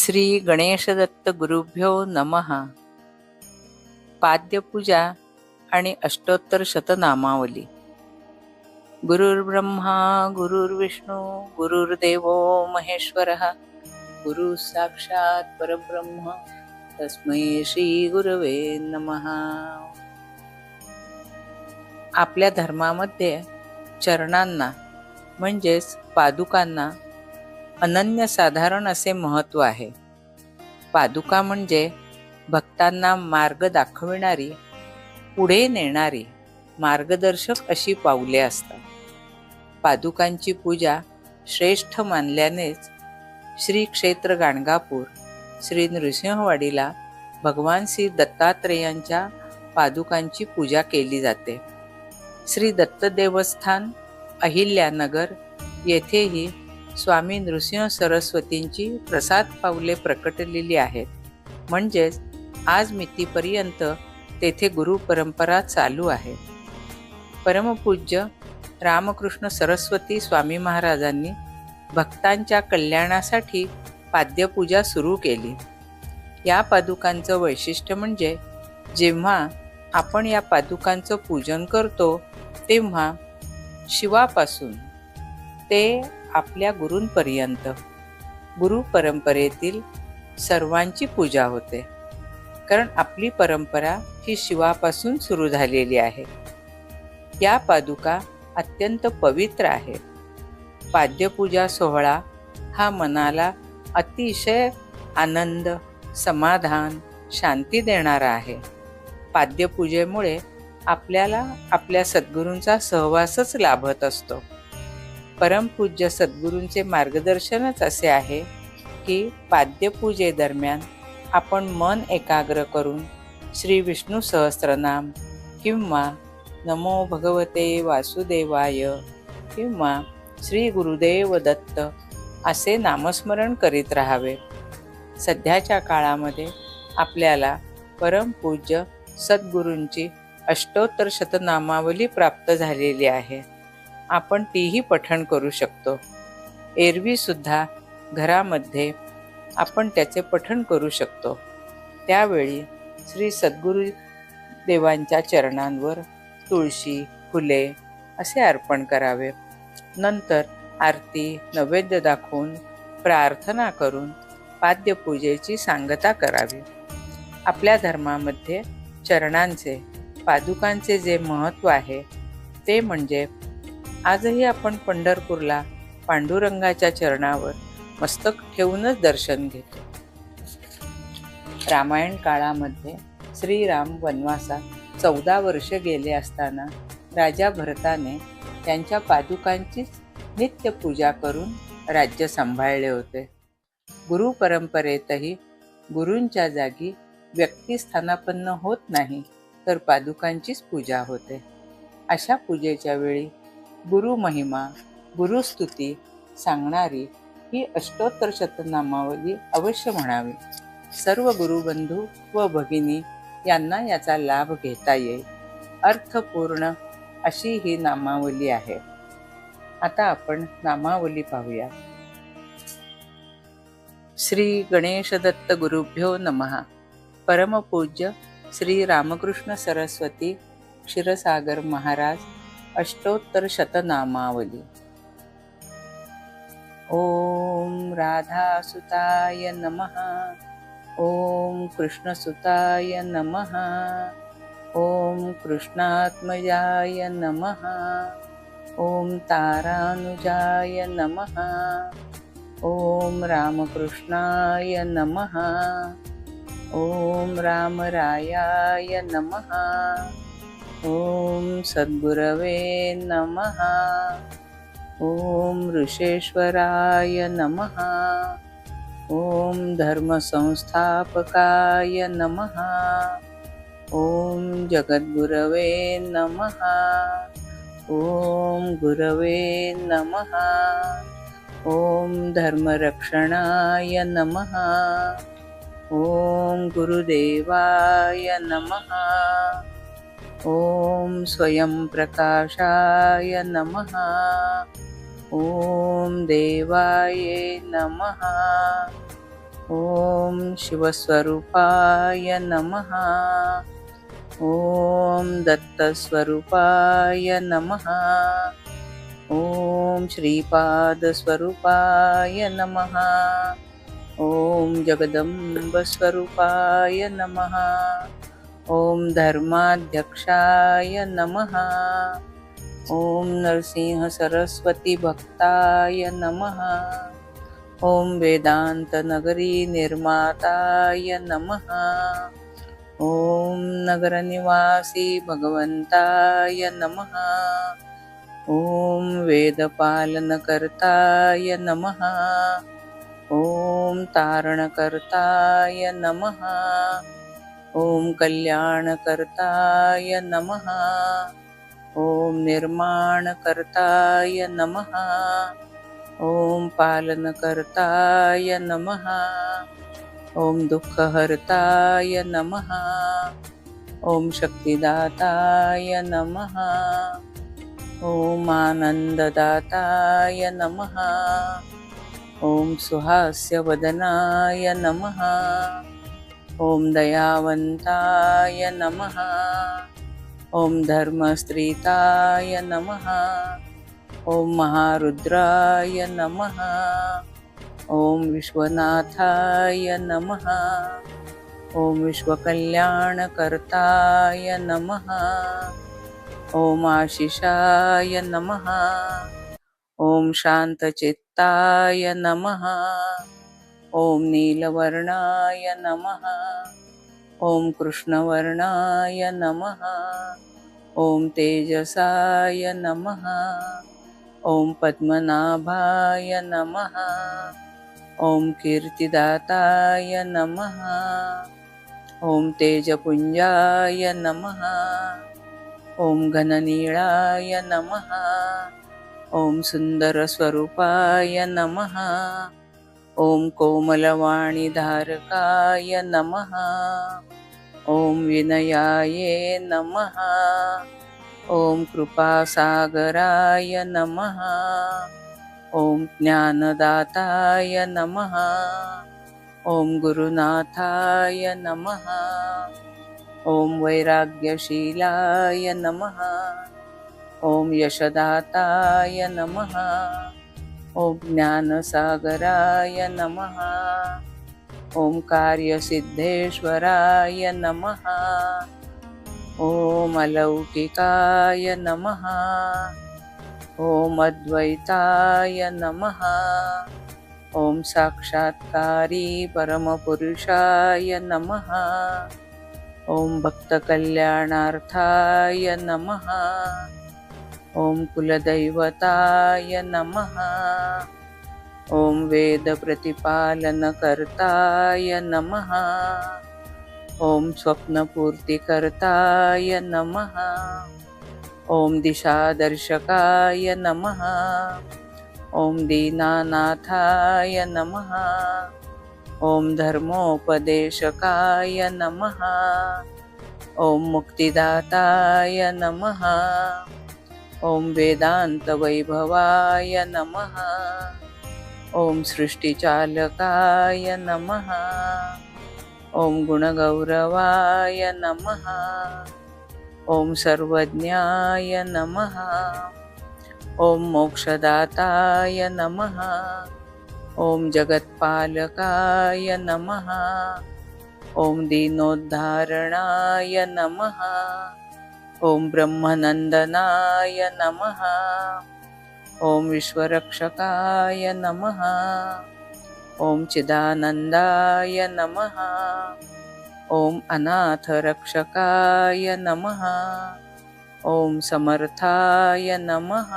श्री गणेशदत्त गुरुभ्यो नमः. पाद्यपूजा आणि अष्टोत्तर शतनामावली. गुरुर्ब्रह्मा गुरुर्विष्णू गुरुर्देवो महेश्वरः गुरु साक्षात परब्रह्म तस्मै श्री गुरवे नमः. आपल्या धर्मामध्ये चरणांना म्हणजेच पादुकांना अनन्यसाधारण असे महत्त्व आहे. पादुका म्हणजे भक्तांना मार्ग दाखविणारी, पुढे नेणारी, मार्गदर्शक अशी पाऊले असतात. पादुकांची पूजा श्रेष्ठ मानल्यानेच श्री क्षेत्र गाणगापूर श्री नृसिंहवाडीला भगवान श्री दत्तात्रेयांच्या पादुकांची पूजा केली जाते. श्री दत्त देवस्थान अहिल्यानगर येथेही स्वामी नृसिंह सरस्वतींची प्रसाद पावले प्रकटलेली आहेत. म्हणजेच आज मितीपर्यंत तेथे गुरु परंपरा चालू आहे. परमपूज्य रामकृष्ण सरस्वती स्वामी महाराजांनी भक्तांच्या कल्याणासाठी पाद्यपूजा सुरू केली. या पादुकांचं वैशिष्ट्य म्हणजे जेव्हा आपण या पादुकांचं पूजन करतो तेव्हा शिवापासून ते आपल्या गुरूंपर्यंत गुरु परंपरेतील सर्वांची पूजा होते. कारण आपली परंपरा ही शिवापासून सुरू झालेली आहे. या पादुका अत्यंत पवित्र आहेत. पाद्यपूजा सोहळा हा मनाला अतिशय आनंद, समाधान, शांती देणारा आहे. पाद्यपूजेमुळे आपल्याला आपल्या सद्गुरूंचा सहवासच लाभत असतो. परमपूज्य सद्गुरूंचे मार्गदर्शनच असे आहे की पाद्यपूजेदरम्यान आपण मन एकाग्र करून श्री विष्णू सहस्त्रनाम किंवा नमो भगवते वासुदेवाय किंवा श्री गुरुदेव दत्त असे नामस्मरण करीत राहावे. सध्याच्या काळामध्ये आपल्याला परमपूज्य सद्गुरूंची अष्टोत्तर शतनामावली प्राप्त झालेली आहे. आपण तीही पठण करू शकतो. एरवी सुद्धा घरामध्ये आपण त्याचे पठण करू शकतो. त्यावेळी श्री सद्गुरू देवांच्या चरणांवर तुळशी, फुले असे अर्पण करावे. नंतर आरती, नैवेद्य दाखवून प्रार्थना करून पाद्यपूजेची सांगता करावी. आपल्या धर्मामध्ये चरणांचे, पादुकांचे जे महत्त्व आहे ते म्हणजे आजही आपण पंढरपूरला पांडुरंगाच्या चरणावर मस्तक ठेवूनच दर्शन घेतो. रामायण काळामध्ये श्रीराम वनवासात 14 वर्ष गेले असताना राजा भरताने त्यांच्या पादुकांचीच नित्य पूजा करून राज्य सांभाळले होते. गुरु परंपरेतही गुरूंच्या जागी व्यक्ती स्थानापन्न होत नाही तर पादुकांचीच पूजा होते. अशा पूजेच्या वेळी गुरु महिमा, गुरुस्तुती सांगणारी ही अष्टोत्तर शतनामावली अवश्य म्हणावी. सर्व गुरुबंधू व भगिनी यांना याचा लाभ घेता येईल. अर्थपूर्ण अशी ही नामावली आहे. आता आपण नामावली पाहूया. श्री गणेशदत्त गुरुभ्यो नमः. परमपूज्य श्री रामकृष्ण सरस्वती क्षीरसागर महाराज अष्टोत्तर शतनामावली. ओम राधासुताय नमः. ओम कृष्णसुताय नमः. ओम कृष्णात्मजाय नमः. ओम तारानुजाय नमः. ओम रामकृष्णाय नमः. ओम रामरायाय नमः. ओम सद्गुरवे नमः. ओम ऋषेश्वराय नमः. ओम धर्मसंस्थापकाय नमः. ओम जगद्गुरवे नमः. ओम गुरवे नमः. ओम धर्मरक्षणाय नमः. ओम गुरुदेवाय नमः. ओम स्वयं प्रकाशाय नमः. ओम देवाय नमः. ॐ शिवस्वरूपाय नमः। ॐ दत्तस्वरूपाय नमः। ॐ श्रीपादस्वरूपाय नमः। ॐ जगदम्बस्वरूपाय नमः। ॐ धर्माध्यक्षाय नमः। ॐ नरसिंहसरस्वती भक्ताय नमः। ॐ वेदान्तनगरी निर्माताय नमः। ॐ नगरनिवासी भगवन्ताय नमः। ॐ वेदपालनकर्ताय नमः। ॐ तारणकर्ताय नमः। ॐ कल्याणकर्ताय नमः। ॐ निर्माणकर्ताय नमः। ॐ पालनकर्ताय नमः। ॐ दुःखहर्ताय नमः। ॐ शक्तिदाताय नमः। ॐ आनन्ददाताय नमः। ॐ सुहास्यवदनाय नमः। ॐ दयावन्ताय नमः। ॐ धर्मस्त्रीताय नमः। ॐ महारुद्राय नमः। ॐ विश्वनाथाय नमः। ॐ विश्वकल्याणकर्ताय नमः। ॐ आशिषाय नमः। ॐ शान्तचित्ताय नमः। ॐ नीलवर्णाय नमः। ॐ कृष्णवर्णाय नमः। ॐ तेजसाय नमः। ॐ पद्मनाभाय नमः। ॐ कीर्तिदाताय नमः। ॐ तेजपुञ्जाय नमः। ॐ घननीळाय नमः। ॐ सुन्दरस्वरूपाय नमः। ॐ कोमलवाणीधारकाय नमः। ॐ विनयाये नमः। ॐ कृपासागराय नमः। ॐ ज्ञानदाताय नमः। ॐ गुरुनाथाय नमः। ॐ वैराग्यशीलाय नमः। ॐ यशदाताय नमः। ॐ ज्ञानसागराय नमः। ॐ कार्यसिद्धेश्वराय नमः। ॐ अलौकिकाय नमः। ॐ अद्वैताय नमः। ॐ साक्षात्कारी परमपुरुषाय नमः। ॐ भक्तकल्याणार्थाय नमः। ॐ कुलदैवताय नमः। ॐ वेदप्रतिपालनकर्ताय नमः। ॐ स्वप्नपूर्तिकर्ताय नमः। ॐ दिशादर्शकाय नमः। ॐ दीनानाथाय नमः। ॐ धर्मोपदेशकाय नमः। ॐ मुक्तिदाताय नमः। ॐ वेदान्तवैभवाय नमः। ॐ सृष्टिचालकाय नमः। ॐ गुणगौरवाय नमः। ॐ सर्वज्ञाय नमः। ॐ मोक्षदाताय नमः। ॐ जगत्पालकाय नमः। ॐ दीनोद्धारणाय नमः। ॐ ब्रह्मनन्दनाय नमः। ॐ विश्वरक्षकाय नमः। ॐ चिदानन्दाय नमः। ॐ अनाथरक्षकाय नमः। ॐ समर्थाय नमः।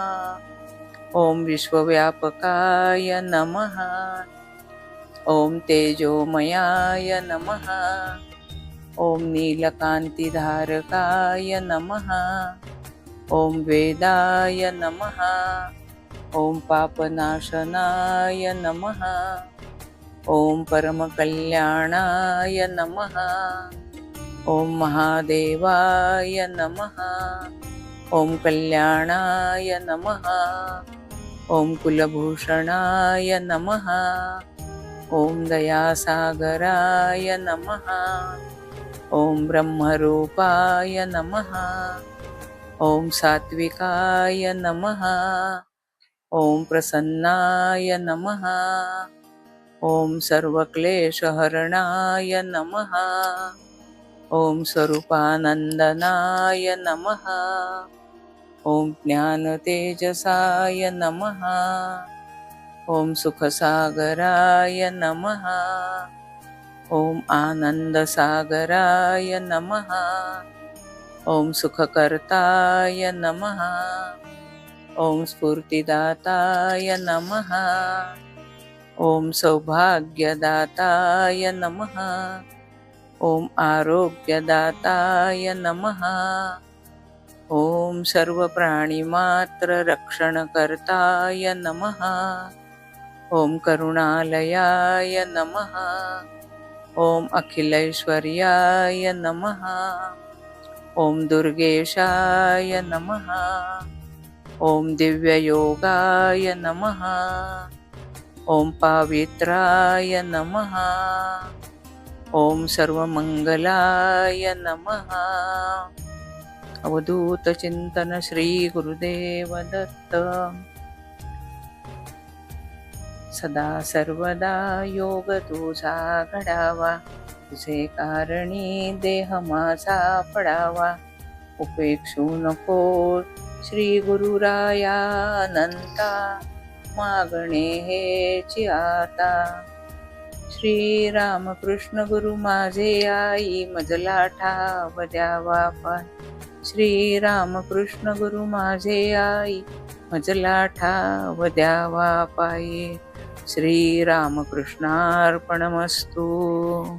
ॐ विश्वव्यापकाय नमः। ॐ तेजोमयाय नमः। ॐ नीलकान्तिधारकाय नमः। ॐ वेदाय नमः। ॐ पापनाशनाय नमः। ॐ परमकल्याणाय नमः। ॐ महादेवाय नमः। ॐ कल्याणाय नमः। ॐ कुलभूषणाय नमः। ॐ दयासागराय नमः। ॐ ब्रह्मरूपाय नमः। ॐ सात्विकाय नमः। ॐ प्रसन्नाय नमः। ॐ सर्वक्लेशहरणाय नमः। ॐ स्वरूपानन्दनाय नमः। ॐ ज्ञानतेजसाय नमः। ॐ सुखसागराय नमः। ॐ आनन्दसागराय नमः। ॐ सुखकर्ताय नमः। ॐ स्फूर्तिदाताय नमः। ॐ सौभाग्यदाताय नमः। ॐ आरोग्यदाताय नमः। ॐ सर्वप्राणिमात्ररक्षणकर्ताय नमः। ॐ करुणालयाय नमः। ॐ अखिलैश्वर्याय नमः। ॐ दुर्गेशाय नमः। ॐ दिव्ययोगाय नमः। ॐ पावित्राय नमः। ॐ सर्वमंगलाय नमः। अवधूत चिंतन श्री गुरुदेव दत्त। सदा सर्वदा योग तुझा घडावा, तुझे कारणी देह माझा पडावा. उपेक्षू नको श्री गुरुराया अनंता, मागणे हेची आता. श्री रामकृष्ण गुरु माझे आई, मजला ठाव द्यावा पाय. श्री रामकृष्ण गुरु माझे आई, मजला ठाव द्यावा पायी. श्री रामकृष्णार्पणमस्तु.